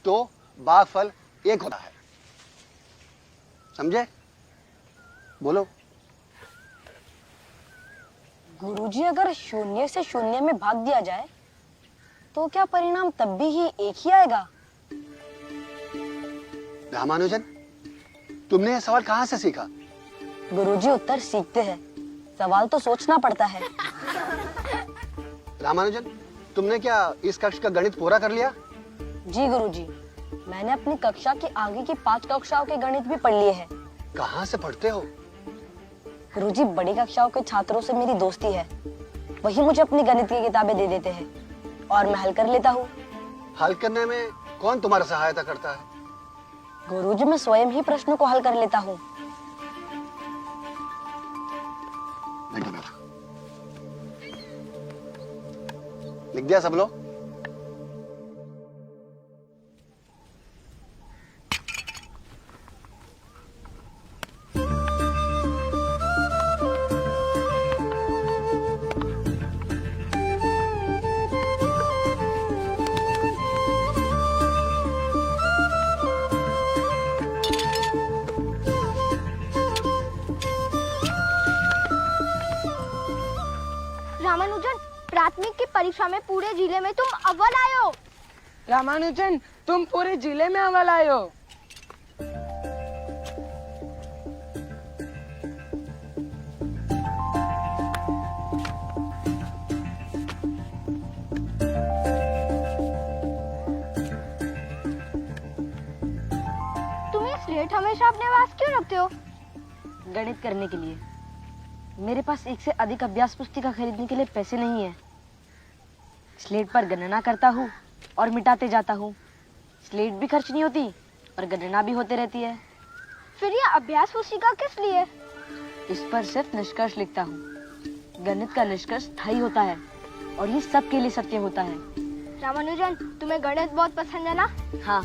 तो भागफल 1 होता है, समझे? बोलो। गुरुजी, अगर शून्य से शून्य में भाग दिया जाए तो क्या परिणाम तब भी ही एक ही आएगा? रामानुजन, तुमने यह सवाल कहाँ से सीखा? गुरुजी, उत्तर सीखते हैं, सवाल तो सोचना पड़ता है। रामानुजन, तुमने क्या इस कक्षा का गणित पूरा कर लिया? जी गुरुजी, मैंने अपनी कक्षा की आगे की 5 कक्षाओं के गणित भी पढ़ लिए हैं। कहाँ से पढ़ते हो? गुरुजी, बड़ी कक्षाओं के छात्रों से मेरी दोस्ती है, वही मुझे अपनी गणित की किताबें दे देते हैं और मैं हल कर लेता हूँ। हल करने में कौन तुम्हारा सहायता करता है? गुरुजी, मैं स्वयं ही प्रश्नों को हल कर लेता हूँ। लिख दिया सब लोग? रामानुजन, प्राथमिक की परीक्षा में पूरे जिले में तुम अव्वल आए हो। रामानुजन, तुम पूरे जिले में अव्वल आए हो। तुम ये स्लेट हमेशा अपने पास क्यों रखते हो? गणित करने के लिए। मेरे पास एक से अधिक अभ्यास पुस्तिका खरीदने के लिए पैसे नहीं है। स्लेट पर गणना करता हूँ और मिटाते जाता हूँ। स्लेट भी खर्च नहीं होती और गणना भी होती रहती है। फिर ये अभ्यास पुस्तिका किस लिए? इस पर सिर्फ निष्कर्ष लिखता हूँ। गणित का निष्कर्ष स्थायी होता है और ये सबके लिए सत्य होता है। रामानुजन, तुम्हें गणित बहुत पसंद है ना? हाँ,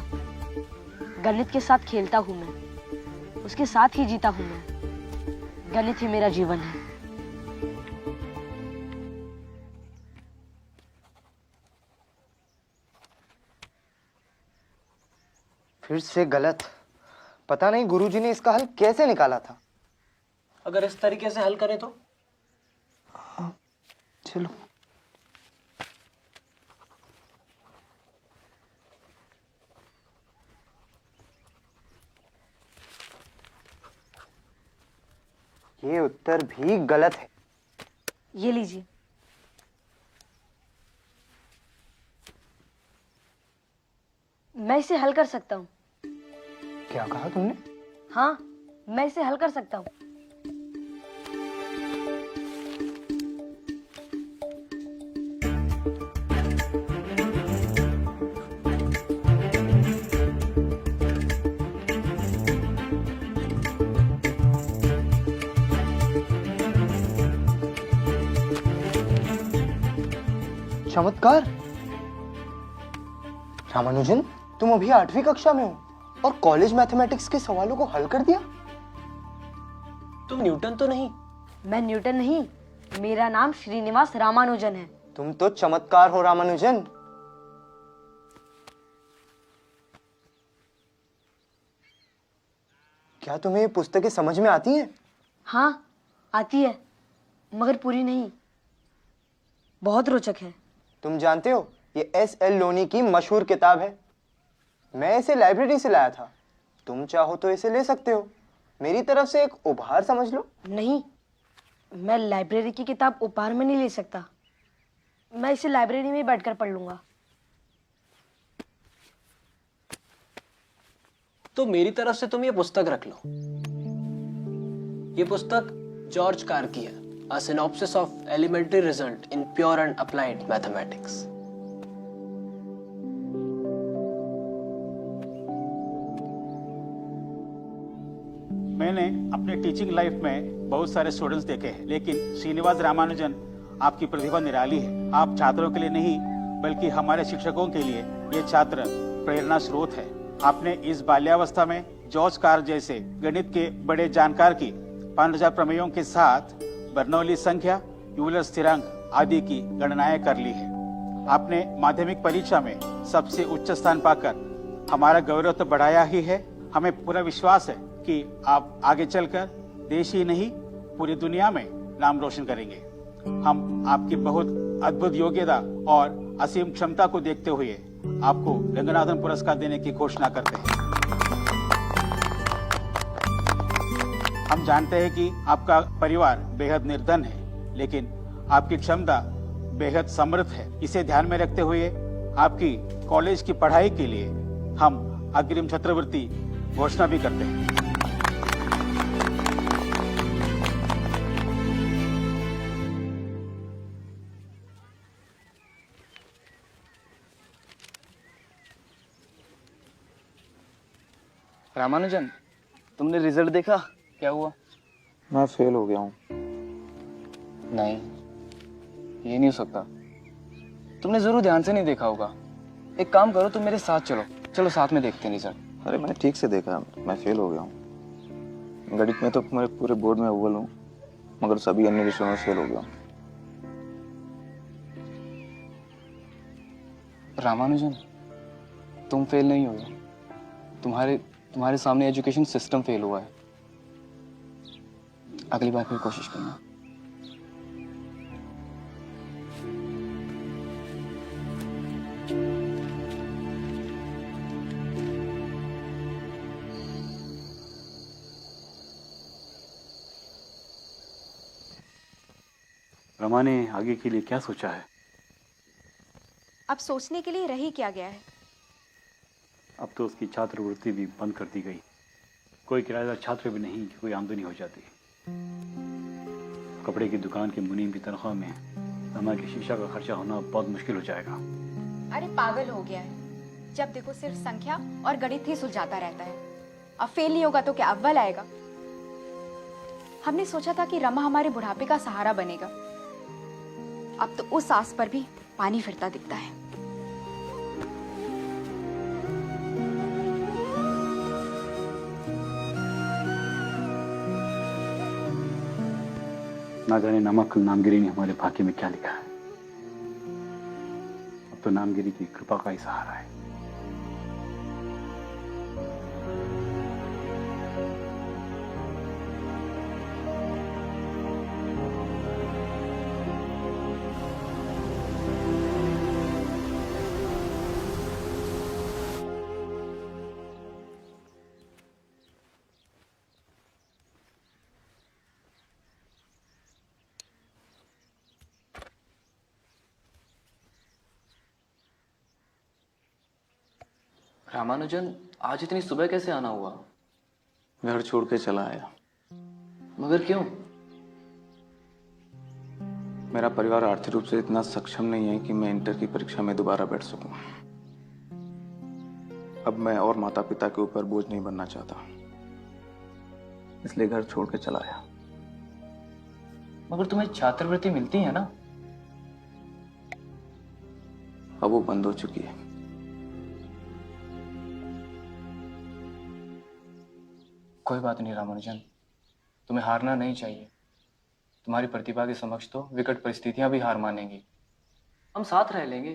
गणित के साथ खेलता हूँ मैं, उसके साथ ही जीता हूँ मैं। गणित ही मेरा जीवन है। फिर से गलत। पता नहीं गुरुजी ने इसका हल कैसे निकाला था। अगर इस तरीके से हल करें तो? चलो। ये उत्तर भी गलत है। ये लीजिए। मैं इसे हल कर सकता हूँ। क्या कहा तुमने? हाँ, मैं इसे हल कर सकता हूँ। चमत्कार। रामानुजन, तुम अभी 8वीं कक्षा में हो और कॉलेज मैथमेटिक्स के सवालों को हल कर दिया। तुम न्यूटन तो नहीं? मैं न्यूटन नहीं, मेरा नाम श्रीनिवास रामानुजन है। तुम तो चमत्कार हो रामानुजन। क्या तुम्हें ये पुस्तकें समझ में आती हैं? हाँ, आती है, मगर पूरी नहीं। बहुत रोचक है। तुम जानते हो, ये S.L. लोनी की मशहूर किताब है। मैं इसे लाइब्रेरी से लाया था। तुम चाहो तो इसे ले सकते हो। मेरी तरफ से एक उपहार समझ लो। नहीं, मैं लाइब्रेरी की किताब उपहार में नहीं ले सकता। मैं इसे लाइब्रेरी में बैठकर पढ़ लूंगा। तो मेरी तरफ से तुम ये पुस्तक रख लो। ये पुस्तक जॉर्ज कार की है, A Synopsis of Elementary Result in Pure and Applied Mathematics। मैंने अपने टीचिंग लाइफ में बहुत सारे स्टूडेंट्स देखे हैं, लेकिन श्रीनिवास रामानुजन, आपकी प्रतिभा निराली है। आप छात्रों के लिए नहीं बल्कि हमारे शिक्षकों के लिए ये छात्र प्रेरणा स्रोत है। आपने इस बाल्यावस्था में जॉर्ज कार जैसे गणित के बड़े जानकार की 5000 प्रमेयों के साथ बर्नौली संख्या, यूलर स्थिरांक आदि की गणनाएं कर ली है। आपने माध्यमिक परीक्षा में सबसे उच्च स्थान पाकर हमारा गौरव तो बढ़ाया ही है, हमें पूरा विश्वास है कि आप आगे चलकर देश ही नहीं पूरी दुनिया में नाम रोशन करेंगे। हम आपकी बहुत अद्भुत योग्यता और असीम क्षमता को देखते हुए आपको रंगनाथन पुरस्कार देने की घोषणा करते हैं। हम जानते हैं कि आपका परिवार बेहद निर्धन है, लेकिन आपकी क्षमता बेहद समृद्ध है। इसे ध्यान में रखते हुए आपकी कॉलेज की पढ़ाई के लिए हम अग्रिम छात्रवृत्ति घोषणा भी करते हैं। रामानुजन, तुमने रिजल्ट देखा? क्या हुआ? मैं फेल हो गया हूँ। नहीं, ये नहीं हो सकता। तुमने जरूर ध्यान से नहीं देखा होगा। एक काम करो, तुम मेरे साथ चलो। चलो साथ में देखते हैं रिजल्ट। अरे मैंने ठीक से देखा, मैं फेल हो गया हूँ। गणित में तो मेरे पूरे बोर्ड में अव्वल हूँ, मगर सभी अन्य विषयों में फेल हो गया हूँ। रामानुजन, तुम फेल नहीं हुए। तुम्हारे सामने एजुकेशन सिस्टम फेल हुआ है। अगली बार फिर कोशिश करना। रमा ने आगे के लिए क्या सोचा है? अब सोचने के लिए रह ही क्या गया है। अब तो उसकी छात्रवृत्ति भी बंद कर दी गई। कोई किराएदार छात्र भी नहीं कि कोई आमदनी हो जाती। कपड़े की दुकान की मुनीम की तनख्वाह में रमा की शीशा का खर्चा होना बहुत मुश्किल हो जाएगा। अरे पागल हो गया है। जब देखो सिर्फ संख्या और गणित ही सुलझाता रहता है। अब फेल नहीं होगा तो क्या अव्वल आएगा? हमने सोचा था कि रमा हमारे बुढ़ापे का सहारा बनेगा। अब तो उस आस पर भी पानी फिरता दिखता है। ना जाने नमक नामगिरी ने हमारे भाग्य में क्या लिखा है। अब तो नामगिरी की कृपा का ही सहारा है। रामानुजन, आज इतनी सुबह कैसे आना हुआ? घर छोड़ के चला आया। मगर क्यों? मेरा परिवार आर्थिक रूप से इतना सक्षम नहीं है कि मैं इंटर की परीक्षा में दोबारा बैठ सकूं। अब मैं और माता पिता के ऊपर बोझ नहीं बनना चाहता, इसलिए घर छोड़ के चला आया। मगर तुम्हें छात्रवृत्ति मिलती है ना? अब वो बंद हो चुकी है। कोई बात नहीं रामानुजन, तुम्हें हारना नहीं चाहिए। तुम्हारी प्रतिभा के समक्ष तो विकट परिस्थितियां भी हार मानेंगी। हम साथ रह लेंगे।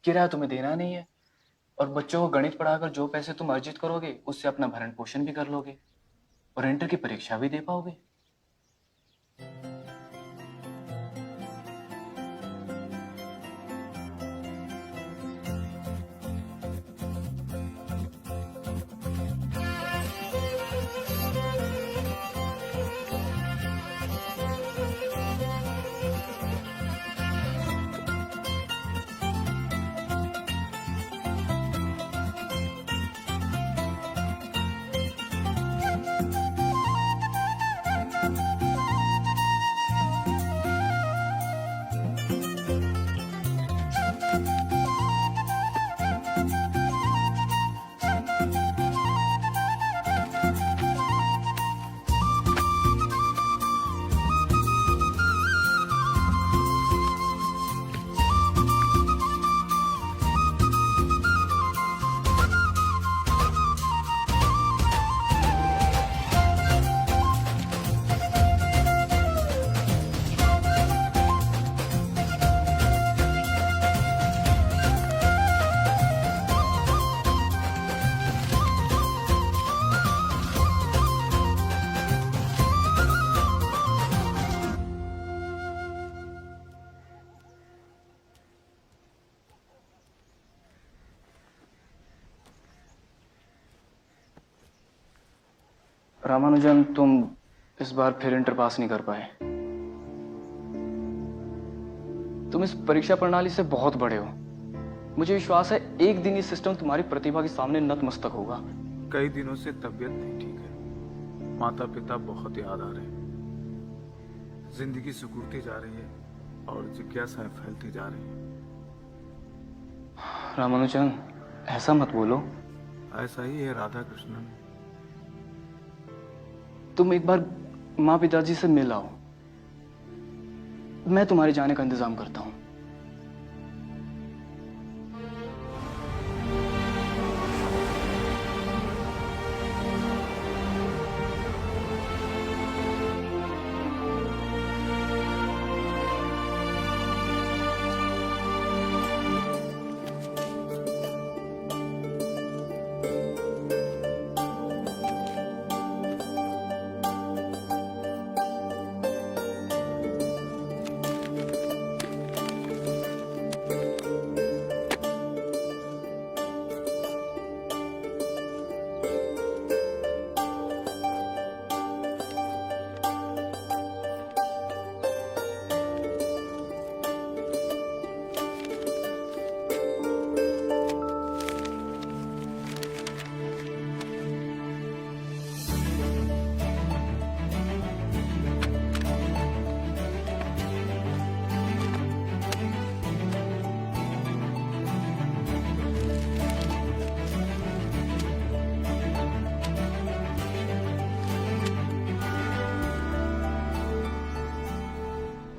किराया तुम्हें देना नहीं है, और बच्चों को गणित पढ़ाकर जो पैसे तुम अर्जित करोगे उससे अपना भरण पोषण भी कर लोगे और इंटर की परीक्षा भी दे पाओगे। रामानुजन, तुम इस बार फिर इंटर पास नहीं कर पाए। तुम इस परीक्षा प्रणाली से बहुत बड़े हो। मुझे विश्वास है एक दिन ये सिस्टम तुम्हारी प्रतिभा के सामने नतमस्तक होगा। कई दिनों से तबीयत नहीं ठीक है, माता पिता बहुत याद आ रहे हैं, जिंदगी सिकुड़ती जा रही है और जिज्ञासाएं फैलती जा रही हैं। रामानुजन, ऐसा मत बोलो। ऐसा ही है राधा कृष्णन। तुम एक बार माँ पिताजी से मिल आओ, मैं तुम्हारे जाने का इंतजाम करता हूँ।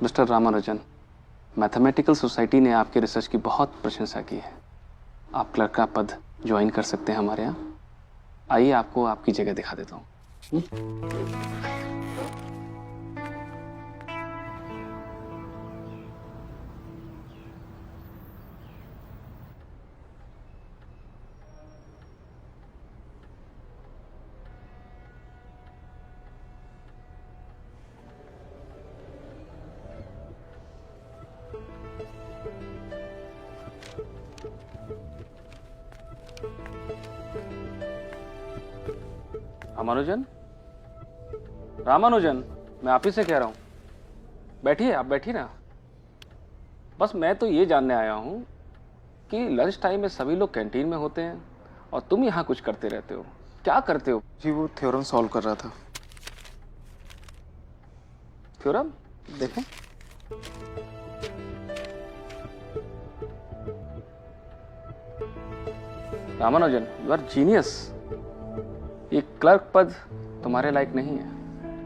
मिस्टर रामानुजन, मैथमेटिकल सोसाइटी ने आपके रिसर्च की बहुत प्रशंसा की है। आप क्लर्क का पद ज्वाइन कर सकते हैं हमारे यहाँ। आइए आपको आपकी जगह दिखा देता हूँ। रामानुजन, रामानुजन, मैं आप ही से कह रहा हूँ, बैठिए, आप बैठिए ना। बस मैं तो ये जानने आया हूँ कि लंच टाइम में सभी लोग कैंटीन में होते हैं और तुम यहाँ कुछ करते रहते हो। क्या करते हो? जी वो थ्योरम सॉल्व कर रहा था। थ्योरम देखें। Ramanujan, you are genius. ये क्लर्क पद तुम्हारे लायक नहीं है।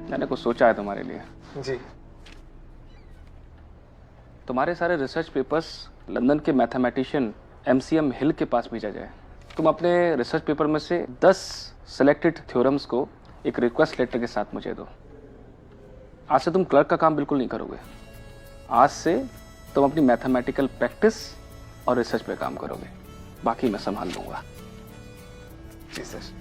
मैंने कुछ सोचा है तुम्हारे लिए। जी। तुम्हारे सारे रिसर्च पेपर्स लंदन के मैथमेटिशियन MCM हिल के पास भेजा जाए। तुम अपने रिसर्च पेपर में से 10 सिलेक्टेड थ्योरम्स को एक रिक्वेस्ट लेटर के साथ मुझे दो। आज से तुम क्लर्क का काम बिल्कुल नहीं करोगे। आज से तुम अपनी मैथमेटिकल प्रैक्टिस और रिसर्च पे काम करोगे। बाकी मैं संभाल लूंगा। जी सर।